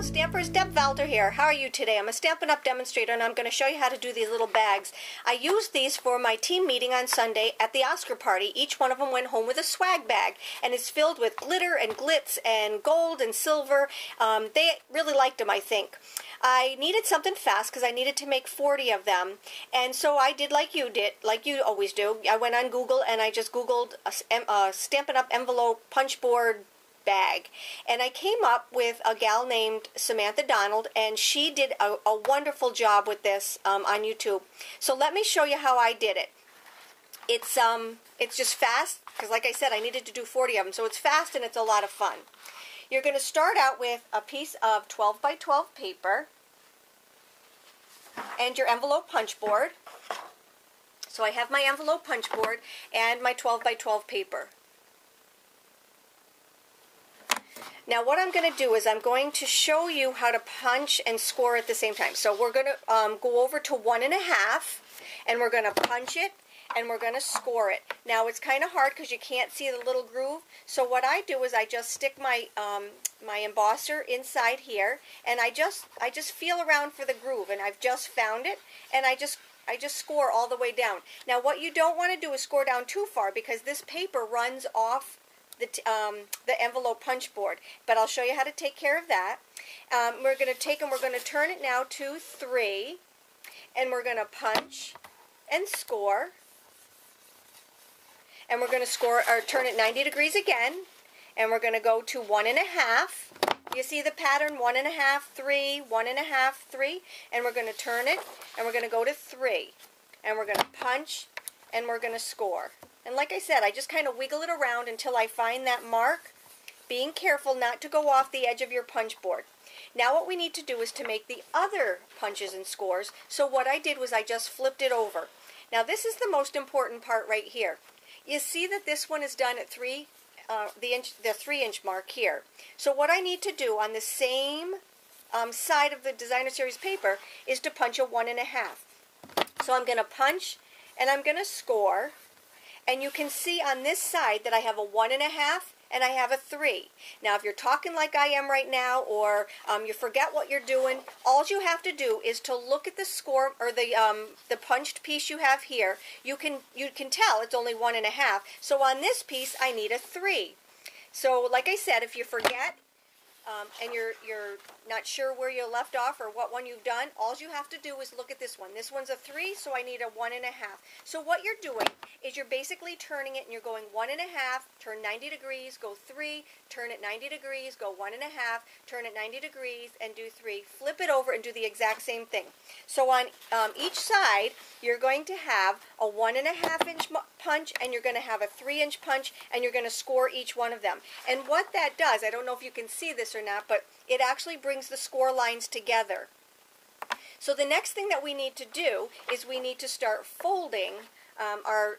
Stampers, Deb Valder here. How are you today? I'm a Stampin' Up! Demonstrator and I'm going to show you how to do these little bags. I used these for my team meeting on Sunday at the Oscar party. Each one of them went home with a swag bag and it's filled with glitter and glitz and gold and silver. They really liked them, I think. I needed something fast because I needed to make 40 of them, and so I did like you always do. I went on Google and I just Googled a Stampin' Up! Envelope punch board bag, and I came up with a gal named Samantha Donald, and she did a wonderful job with this on YouTube. So let me show you how I did it. It's just fast because, like I said, I needed to do 40 of them, so it's fast and it's a lot of fun. You're going to start out with a piece of 12 by 12 paper and your envelope punch board. So I have my envelope punch board and my 12 by 12 paper. Now what I'm going to do is I'm going to show you how to punch and score at the same time. So we're going to go over to 1.5 and we're going to punch it and we're going to score it. Now it's kind of hard because you can't see the little groove. So what I do is I just stick my my embosser inside here, and I just feel around for the groove, and I've just found it, and I just score all the way down. Now what you don't want to do is score down too far because this paper runs off the envelope punch board, but I'll show you how to take care of that. We're going to take and we're going to turn it now to 3, and we're going to punch and score. And we're going to score or turn it 90 degrees again, and we're going to go to 1.5. You see the pattern? 1.5, 3, 1.5, 3, and we're going to turn it, and we're going to go to 3, and we're going to punch, and we're going to score. And like I said, I just kind of wiggle it around until I find that mark, being careful not to go off the edge of your punch board. Now what we need to do is to make the other punches and scores. So what I did was I just flipped it over. Now this is the most important part right here. You see that this one is done at the 3-inch mark here. So what I need to do on the same side of the Designer Series paper is to punch a 1.5. So I'm going to punch and I'm going to score, and you can see on this side that I have a 1.5 and I have a 3. Now if you're talking like I am right now, or you forget what you're doing, all you have to do is to look at the score or the punched piece you have here. You can tell it's only 1.5. So on this piece I need a 3. So like I said, if you forget and you're not sure where you left off or what one you've done, all you have to do is look at this one. This one's a 3, so I need a 1.5. So what you're doing is you're basically turning it and you're going 1.5, turn 90 degrees, go 3, turn it 90 degrees, go 1.5, turn it 90 degrees, and do 3. Flip it over and do the exact same thing. So on each side, you're going to have a 1.5-inch punch, and you're going to have a 3-inch punch, and you're going to score each one of them. And what that does, I don't know if you can see this or not, but it actually brings the score lines together. So the next thing that we need to do is we need to start folding our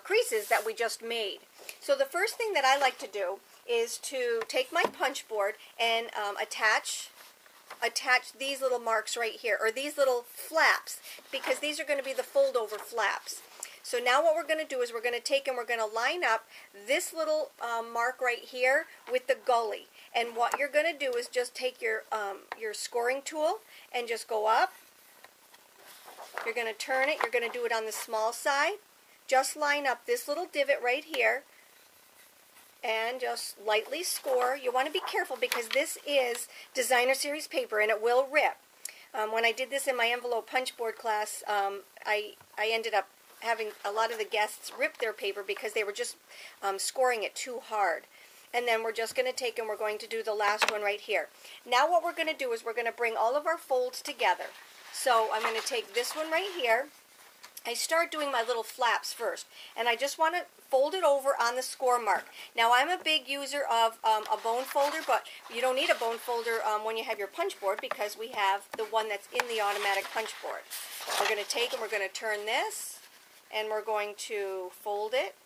creases that we just made. So the first thing that I like to do is to take my punch board and attach these little marks right here, or these little flaps, because these are going to be the fold over flaps. So now what we're going to do is we're going to take and we're going to line up this little mark right here with the gully. And what you're going to do is just take your scoring tool and just go up. You're going to turn it. You're going to do it on the small side. Just line up this little divot right here and just lightly score. You want to be careful because this is Designer Series paper and it will rip. When I did this in my envelope punch board class, I ended up having a lot of the guests rip their paper because they were just scoring it too hard. And then we're just going to take and we're going to do the last one right here. Now what we're going to do is we're going to bring all of our folds together. So I'm going to take this one right here. I start doing my little flaps first, and I just want to fold it over on the score mark. Now I'm a big user of a bone folder, but you don't need a bone folder when you have your punch board because we have the one that's in the automatic punch board. We're going to take and we're going to turn this, and we're going to fold it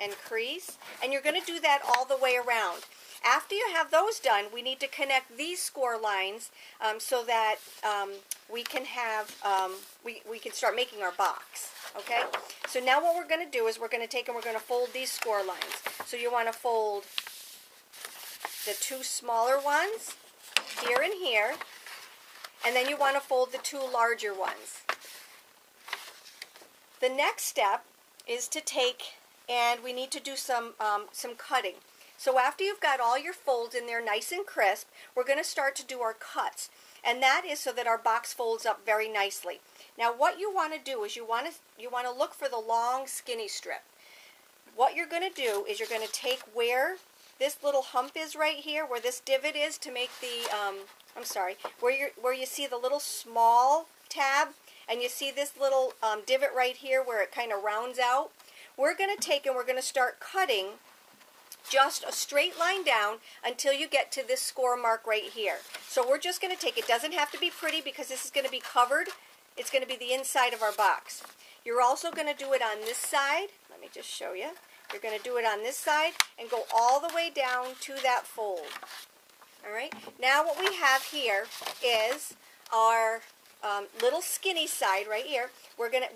and crease, and you're going to do that all the way around. After you have those done, we need to connect these score lines so that we can have we can start making our box. Okay? So now what we're going to do is we're going to take and we're going to fold these score lines. So you want to fold the two smaller ones here and here, and then you want to fold the two larger ones. The next step is to take, and we need to do some cutting. So after you've got all your folds in there nice and crisp, we're going to start to do our cuts. And that is so that our box folds up very nicely. Now what you want to do is you want to look for the long skinny strip. What you're going to do is you're going to take where this little hump is right here, where this divot is to make the, where you see the little small tab, and you see this little divot right here where it kind of rounds out. We're going to take and we're going to start cutting just a straight line down until you get to this score mark right here. So we're just going to take, it doesn't have to be pretty because this is going to be covered. It's going to be the inside of our box. You're also going to do it on this side. Let me just show you. You're going to do it on this side and go all the way down to that fold. All right. Now what we have here is our little skinny side right here.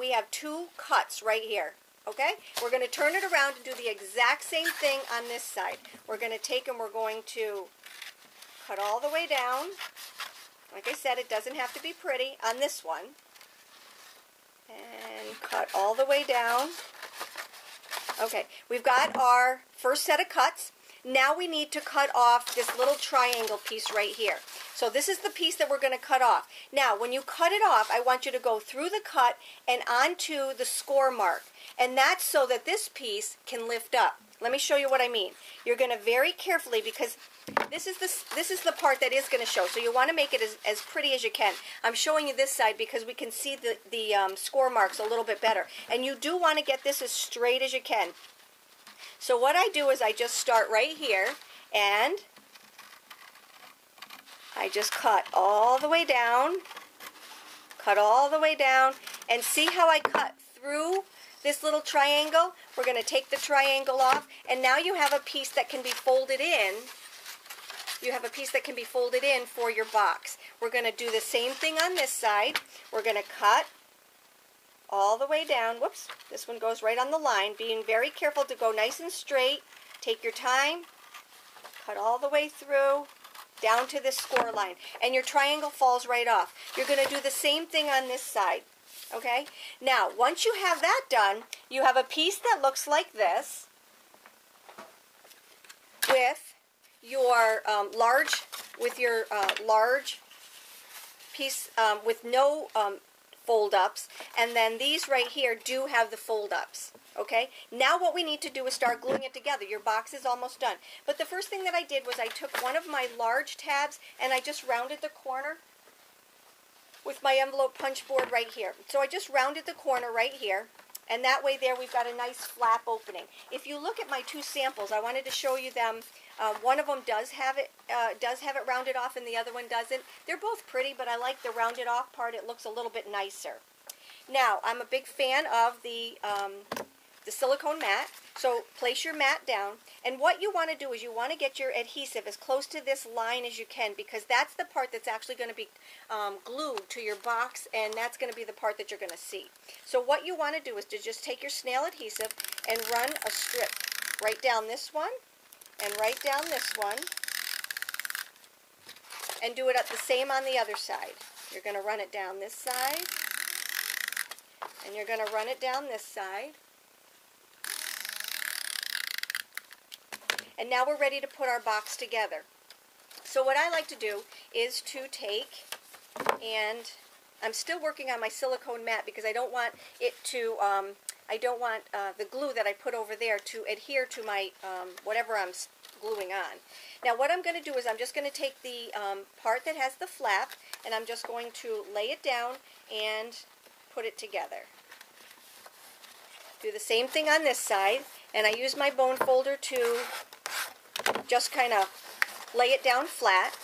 We have two cuts right here. Okay? We're going to turn it around and do the exact same thing on this side. We're going to take and we're going to cut all the way down. Like I said, it doesn't have to be pretty on this one. And cut all the way down. Okay, we've got our first set of cuts. Now we need to cut off this little triangle piece right here. So this is the piece that we're going to cut off. Now, when you cut it off, I want you to go through the cut and onto the score mark. And that's so that this piece can lift up. Let me show you what I mean. You're going to very carefully, because this is the part that is going to show. So you want to make it as pretty as you can. I'm showing you this side because we can see the score marks a little bit better. And you do want to get this as straight as you can. So what I do is I just start right here and I just cut all the way down, and see how I cut through this little triangle? We're going to take the triangle off, and now you have a piece that can be folded in. You have a piece that can be folded in for your box. We're going to do the same thing on this side. We're going to cut all the way down. Whoops, this one goes right on the line. Being very careful to go nice and straight. Take your time. Cut all the way through, down to this score line. And your triangle falls right off. You're going to do the same thing on this side. Okay? Now, once you have that done, you have a piece that looks like this with your large piece with no fold-ups, and then these right here do have the fold-ups. Okay? Now what we need to do is start gluing it together. Your box is almost done. But the first thing that I did was I took one of my large tabs and I just rounded the corner with my envelope punch board right here. So I just rounded the corner right here, and that way there we've got a nice flap opening. If you look at my two samples, I wanted to show you them. One of them does have it rounded off, and the other one doesn't. They're both pretty, but I like the rounded off part. It looks a little bit nicer. Now, I'm a big fan of the silicone mat. So place your mat down, and what you want to do is you want to get your adhesive as close to this line as you can, because that's the part that's actually going to be glued to your box, and that's going to be the part that you're going to see. So what you want to do is to just take your snail adhesive and run a strip right down this one and right down this one, and do it at the same on the other side. You're going to run it down this side, and you're going to run it down this side. And now we're ready to put our box together. So what I like to do is to take, and I'm still working on my silicone mat because I don't want it to, the glue that I put over there to adhere to my, whatever I'm gluing on. Now what I'm going to do is I'm just going to take the part that has the flap, and I'm just going to lay it down and put it together. Do the same thing on this side, and I use my bone folder to just kind of lay it down flat.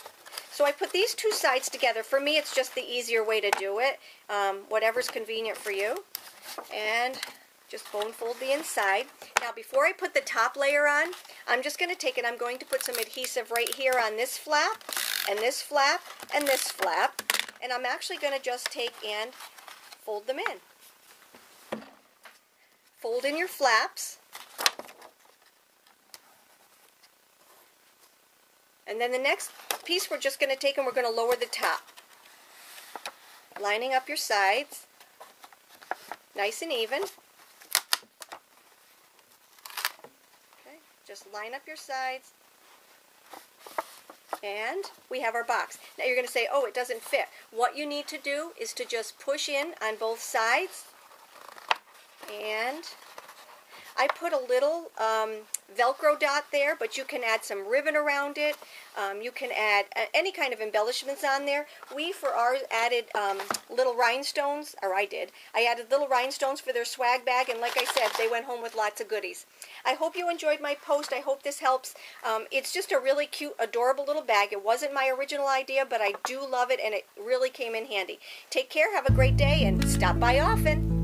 So I put these two sides together. For me, it's just the easier way to do it, whatever's convenient for you. And just bone fold the inside. Now before I put the top layer on, I'm just going to take it, I'm going to put some adhesive right here on this flap, and this flap, and this flap. And I'm actually going to just take and fold them in. Fold in your flaps. And then the next piece we're just going to take and we're going to lower the top. Lining up your sides, nice and even. Okay, just line up your sides. And we have our box. Now you're going to say, oh, it doesn't fit. What you need to do is to just push in on both sides. And I put a little Velcro dot there, but you can add some ribbon around it. You can add any kind of embellishments on there. We, for ours, added little rhinestones, or I did. I added little rhinestones for their swag bag, and like I said, they went home with lots of goodies. I hope you enjoyed my post. I hope this helps. It's just a really cute, adorable little bag. It wasn't my original idea, but I do love it, and it really came in handy. Take care, have a great day, and stop by often.